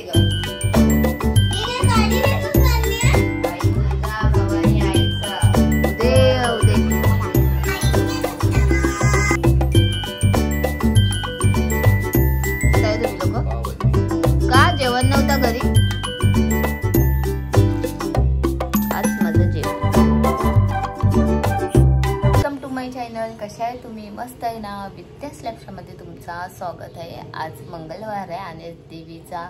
ग? तिने साडी नेसून चालली आहे. बाई तुझा भवानी आईचा देव दे. काय तुम्ही लोक का जेवण नव्हता घरी? चॅनल कशा आहे तुम्ही? मस्त आहे ना? विद्यास लक्षामध्ये तुमचा स्वागत आहे. आज मंगळवार आहे आणि देवीचा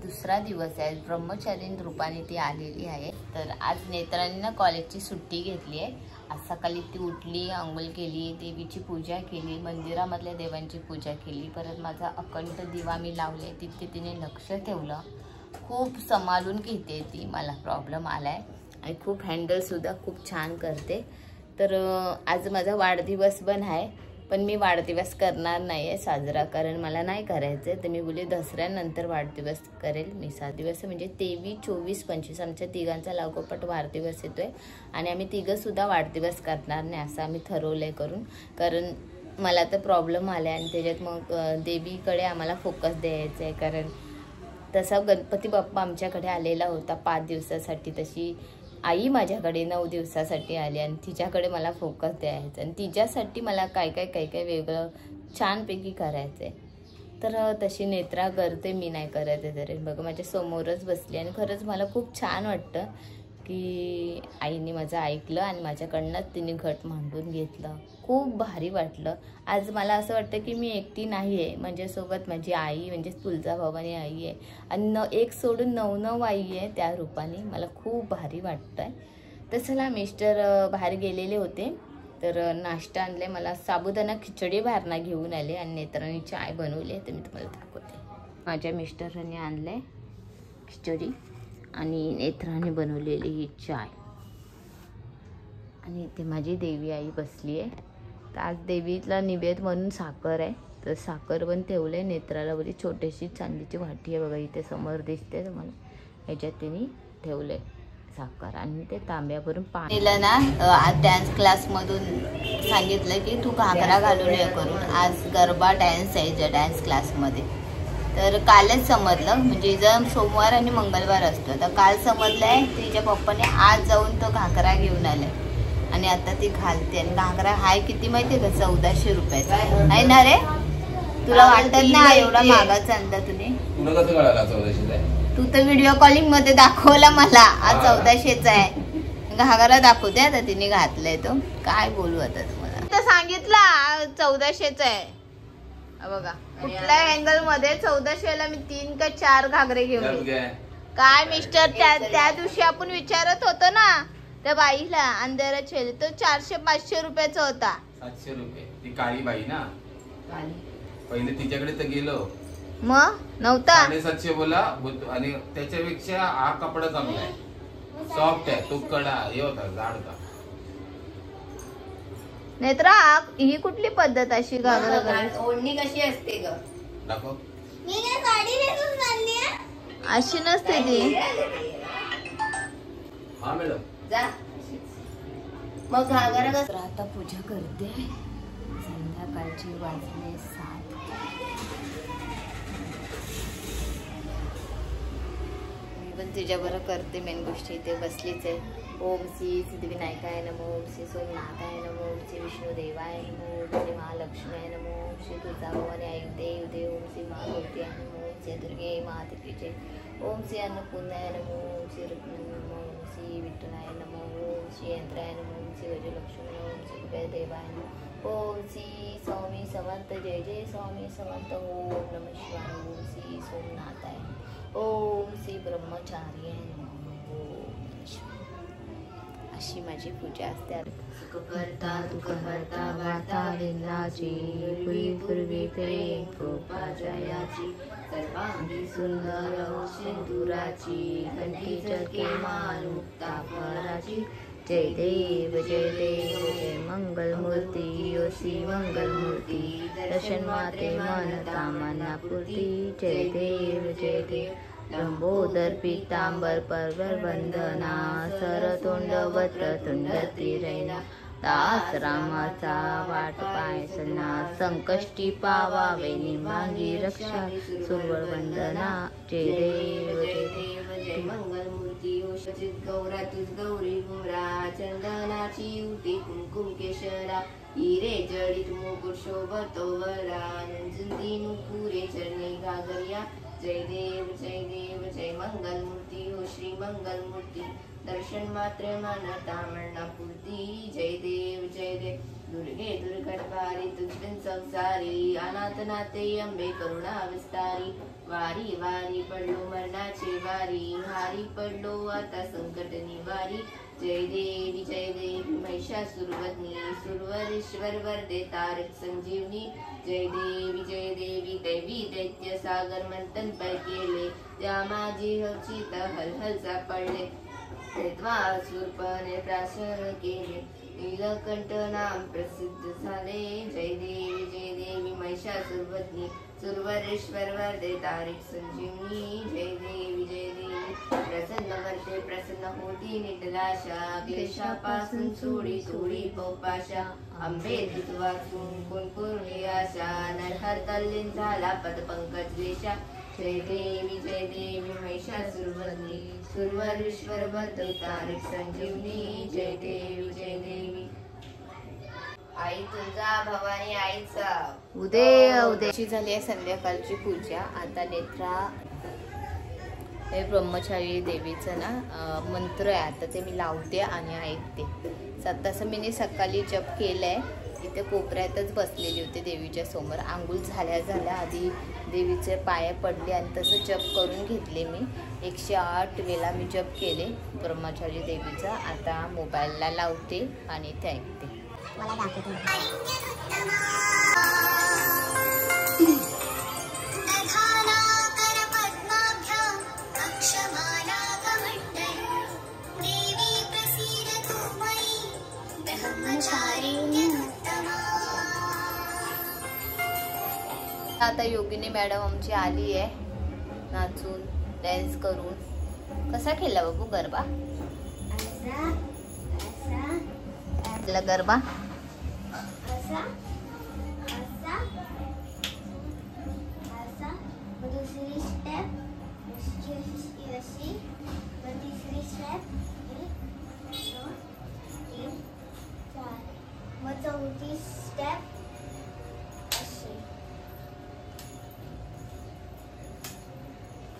दुसरा दिवस आहे. ब्रह्मचारिणी रूपाने ती आलेली आहे. तर आज नेत्रांनी कॉलेजची सुट्टी घेतली आहे. आज सकाळी ती उठली, अंघोळ केली, देवीची पूजा केली, मंदिरामधल्या देवांची पूजा केली. परत माझा अखंड दिवा मी लावले, तितके तिने लक्ष ठेवलं. खूप सांभाळून घेते ती. मला प्रॉब्लेम आलाय आणि खूप हँडलसुद्धा खूप छान करते. तर आज माझा वाढदिवस पण आहे, पण मी वाढदिवस करणार नाही आहे साजरा, कारण मला नाही करायचं आहे. तर मी बोलले दसऱ्यानंतर वाढदिवस करेल मी. 7 दिवस म्हणजे 23, 24, 25 आमच्या तिघांचा लागोपाठ वाढदिवस येतोय आणि आम्ही तिघंसुद्धा वाढदिवस करणार नाही असं आम्ही ठरवलं आहे करून. कारण मला तर प्रॉब्लेम आला आहे आणि त्याच्यात मग देवीकडे आम्हाला फोकस द्यायचं आहे. कारण तसा गणपती बाप्पा आमच्याकडे आलेला होता 5 दिवसासाठी, तशी आई माझ्याकडे 9 दिवसासाठी आली आणि तिच्याकडे मला फोकस द्यायचा आणि तिच्यासाठी मला काय वेगळं छानपैकी करायचं आहे. तर तशी नेत्रा करते, मी नाही करत आहे. तरी बघा माझ्या समोरच बसली आणि खरंच मला खूप छान वाटतं की आईने माझं ऐकलं आणि माझ्याकडनंच तिने घट मांडून घेतलं. खूप भारी वाटलं. आज मला असं वाटतं की मी एकटी नाही आहे, माझ्यासोबत माझी आई म्हणजे तुळजाभवानी आई आहे आणि एक सोडून 9 आई आहे त्या रूपाने. मला खूप भारी वाटतं आहे. तर चला, मिस्टर बाहेर गेलेले होते तर नाश्ता आणले. मला साबुदाणा खिचडी बाहेरनं घेऊन आले आणि नेत्रांनी चाय बनवली. तर मी तुम्हाला दाखवते. माझ्या मिस्टरांनी आणले खिचडी आणि नेत्राने बनवलेली ही चाय. आणि इथे माझी देवी आई बसली आहे. तर आज देवीला निवेद म्हणून साखर आहे, तर साखर पण ठेवलं आहे. नेत्राला बरी छोटीशी चांदीची वाटी आहे बघा, इथे समोर दिसते तुम्हाला. ह्याच्यात तिने ठेवलं आहे साखर आणि ते तांब्यावरून पाणी दिलं ना. आज डान्स क्लासमधून सांगितलं की तू घागरा घालून ये करून. आज गरबा डान्स आहे डान्स क्लासमध्ये. तर कालच समजलं, म्हणजे जर सोमवार आणि मंगळवार असतं तर काल समजलं आहे. तिच्या पप्पाने आज जाऊन तो घागरा घेऊन आलाय आणि आता ती घालते. आणि घागरा हाय किती माहिती आहे का? 1400 रुपयाचा आहे ना रे? तुला वाटत ना एवढा महागाचा आणला तुम्ही? तुला कसं कळालं 1400? तू तर व्हिडिओ कॉलिंग मध्ये दाखवला मला. आज 1400चा आहे घागरा. दाखवते आता तिने घातलाय तो. काय बोलू आता तुम्हाला? तर सांगितलं 1400चा आहे बघा. कुठल्या अँगल मध्ये 1400ला मी 3 का 4 घागरे घेऊन. काय मिस्टर, त्या दिवशी आपण विचारत होतो ना त्या बाईला अंधेरा छेल, तो 400-500 रुपयाचा होता. 700 रुपये. ती काळी बाई ना, पहिले तिच्याकडे तर गेलो मग नव्हता. 750 बोला आणि त्याच्यापेक्षा हा कपडा चांगला आहे, सॉफ्ट आहे. तो कडा हे होता, जाड होता. नेत्रा, ही कुठली पद्धत अशी घागरा ओढणी कशी असते ग? दाखव. अशी नसते ती. हा मॅडम जा मग घागरा कसं. आता पूजा करते. संध्याकाळची वाजले 7. मी पण तुझ्याबरोबर करते मेन गोष्टी. इथे बसलीच आहे. ओम श्री सिद्धिविनायकाय नमो, ओम श्री सोमनाथाय नमो, ओम श्री विष्णुदेवाय नमो, ओम श्री महालक्ष्मीय नमो, ओम श्री तुळजाभवानी आयुर्देव देव, ओम श्री महागौरी नमो, ओम श्री दुर्गे माता की जय, ओम श्री अन्नपूर्णाय नमो, ओम श्री रुक्मिणी नमो, ओम श्री विठ्ठलाय नमो, ओम श्री यंत्राय नमो, ओम श्री गजलक्ष्मी नमो, ओम श्री कुबेरदेवाय नमो, ओम श्री स्वामी समर्थ जय जय स्वामी समर्थ, ओम नमः शिवाय, ओम श्री सोमनाथाय, ओम श्री ब्रह्मचार्याय नमो, ओम नमः शिवाय. अशी माझी पूजा असते. सुखकर्ता दुःखहर्ता वार्ता विघ्नाची, पूर्वी प्रेम कृपा जयाची, सर्वांगी सुंदर सिंदुराची, कंठी जगे मानुक्ता फराची. जय देव जय मंगलमूर्ती, ओसी मंगलमूर्ती, दर्शन माते मन कामना पूर्ती. जय देव लंबोदर पीतांबर परवर वंदना, सरतोंड वक्रतुंड त्रिनयना, दास रामाचा वाट पायसना, संकष्टी पावावे निंबांगी रक्षा, सुरवळ वंदना जय देव जय देव जय मंगलमूर्ती ओषचित गौरा तुझ गौरी गुमरा, चंदनाची उटी कुंकुम केशरा, हिरे जडित मुकुट शोभतो वरा, नंजुंदी नुपुरे चरणी घागरिया, जय देव जय मंगलमूर्ती ओ श्री मंगलमूर्ती, दर्शन मात्र मानता मरणापुरती, जय देव दुर्गे दुर्गटवारी तुझबिन संसारी, अनाथ नाते अंबे करुणा विस्तारी, वारी वारी पडलो मरणाची वारी, हारी पडलो आता संकट निवारी, जय देवी महिषासुरवदनी, सुरवरेश्वर वरदे तारक संजीवनी, जय देवी दैवी दैत्य सागर मंथन पै केले, त्या माझी हवचित हलहल सापडले, शूरपणे प्राशन केले, नीलकंठ नाम प्रसिद्ध झाले, जय देवी महिषासुरवदनी, सुरवरेश्वर वरदे तारिक संजीवनी, जय देवी प्रसन्न वरते प्रसन्न होती निटलाशा, केशापासून सोडी सोडी पोपाशा, अंबे तुझ वाचून कोण पूर्णी आशा, नरहर तल्लीन झाला पदपंकज वेशा, जय देवी महिषासुरवदनी, सुरवरेश्वर वरदे तारिक संजीवनी, जय देवी आई तुझा भवानी आईचा उद्याची झाली आहे संध्याकाळची पूजा। आता नेत्रा हे ब्रह्मचारी देवीचं ना मंत्र आहे, आता ते मी लावते आणि ऐकते। तसं मी सकाळी जप केलंय, इथे कोपऱ्यातच बसलेली होते देवीच्या समोर, आंघोळ झाल्या आधी देवीचे पाया पडले आणि तसं जप करून घेतले मी। 108 वेळा मी जप केले ब्रह्मचारी देवीचा। आता मोबाईलला लावते आणि ते ऐकते। मला दाखवते आता योगिनी मॅडम आमची आली आहे नाचून डान्स करून। कसा खेळला बाबू गरबा? गरबा दूसरी स्टेप अशी, तिसरी स्टेप 1 2 3 4, मग चौथी स्टेप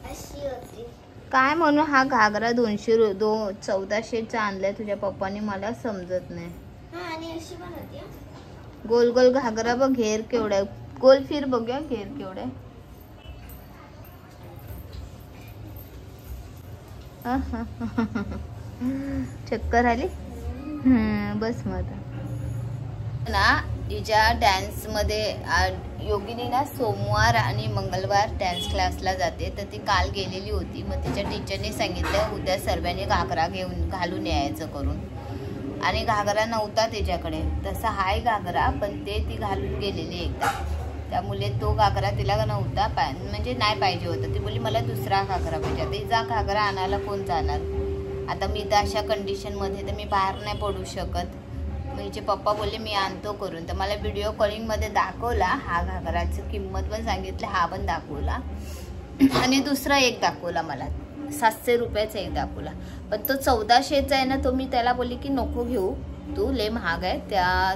अशी होती। काय म्हणून हा घागरा 1400चा आणलाय तुझ्या पप्पानी, मला समजत नाही। आणि अशी पण होती गोल गोल घागरा बघ, घेर केवढा, गोल फिर बघूया घेर केवढा। चक्कर आली बस मग ना। तिच्या डान्स मध्ये योगिनी ना सोमवार आणि मंगळवार डान्स क्लासला जाते, तर ती काल गेलेली होती। मग तिच्या टीचरने सांगितलं उद्या सर्वांनी घागरा घालून यायचं करून, आणि घागरा नव्हता त्याच्याकडे। तसा हाय घागरा, पण ती घालून गेलेली एकदा, त्यामुळे तो घागरा तिला नव्हता, म्हणजे नाही पाहिजे होता। ती बोलली मला दुसरा घागरा पाहिजे। तिचा घागरा आणायला कोण जाणार? आता मी तर अशा कंडिशनमध्ये तर मी बाहेर नाही पडू शकत। हिचे पप्पा बोलले मी आणतो करून, तर मला व्हिडिओ कॉलिंगमध्ये दाखवला हा घागराची किंमत पण सांगितली, हा पण दाखवला, आणि दुसरा एक दाखवला मला 700 रुपयाचा एक दाखवला। पण तो 1400चा आहे ना, तो मी त्याला बोलली की नको घेऊ तू, लय महाग आहे,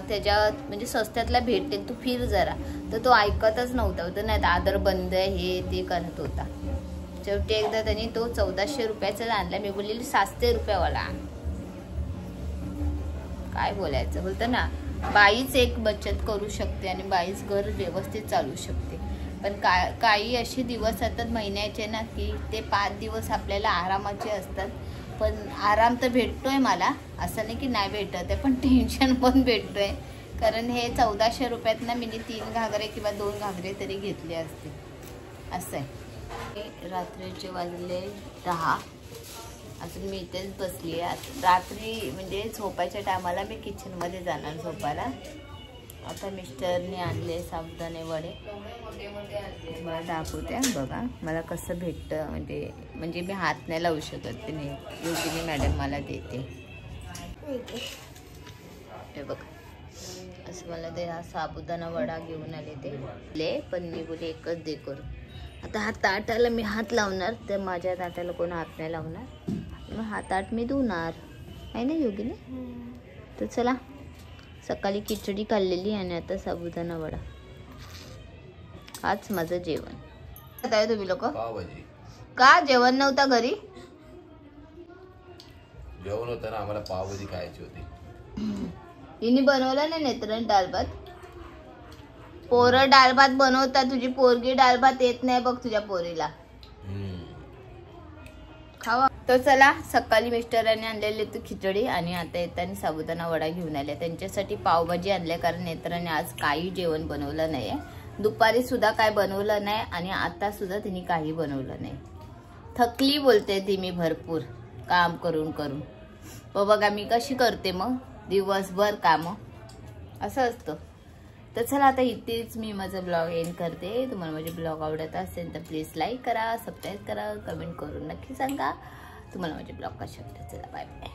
त्याच्या म्हणजे स्वस्त्यातला भेटेल, तू फिर जरा। तर तो ऐकतच नव्हता, तर नाही दादर बंद आहे हे ते करत होता। शेवटी एकदा त्यांनी तो 1400 रुपयाचा आणला, मी बोललेली 700 रुपयावाला। काय बोलायचं, बोलतं ना बाईच एक बचत करू शकते आणि बाईच घर व्यवस्थित चालू शकते। पण काही असे दिवस असतात महिन्याचे ना की ते 5 दिवस आपल्याला आरामाचे असतात, पण आराम तर भेटतोय मला, असं नाही की नाही भेटत आहे, पण टेन्शन पण भेटतोय। कारण हे 1400 रुपयात ना मी 3 घागरे किंवा 2 घागरे तरी घेतले असते, असं आहे। रात्रीचे वाजले 10, अजून मी इथेच बसली आहे। रात्री म्हणजे झोपायच्या टायमाला मी किचनमध्ये जाणार झोपायला। आता मिस्टरने आणले साबुदाणे वडे, मला दाखवते बघा मला कसं भेटतं, म्हणजे मी हात नाही लावू शकत, ते योगिनी मॅडम मला देते। हे बघा असं मला ते हा साबुदाणा वडा घेऊन आले ते पण मी बोले एकच दे करू. आता हा ताटाला मी हात लावणार तर माझ्या ताटाला कोण हात नाही लावणार. मग हा ताट मी धुणार आहे ना योगिनी. तर चला सकाळी खिचडी खाल्लेली आणि आता साबुदाणा वडा. हाच माझं जेवण. आता आहे तुम्ही लोक पावभाजी का जेवण नव्हता घरी. जेवण होतं ना आम्हाला पावभाजी खायची होती. हिने बनवलं नाही नेत्रन डाळ भात. पोरं डाळ भात बनवता तुझी पोरगी डाळ भात येत नाही बघ तुझ्या पोरीला. खावा. तर चला सकाळी मिस्टरांनी आणलेली होती खिचडी आणि आता येताना साबुदाणा वडा घेऊन आल्या. त्यांच्यासाठी पावभाजी आणल्या कारण नेत्राने आज काही जेवण बनवलं नाही. दुपारी सुद्धा काय बनवलं नाही आणि आता सुद्धा तिने काही बनवलं नाही. थकली बोलते ती मी भरपूर काम करून करून. बघा मी कशी करते मग दिवसभर काम असं असतं. तर चला आता इथेच मी माझा ब्लॉग एंड करते. तुम्हाला माझे ब्लॉग आवडत असेल तर प्लीज लाईक करा, सबस्क्राईब करा, कमेंट करून नक्की सांगा तुम्हाला माझे ब्लॉग कसे वाटतात. चला बाय बाय.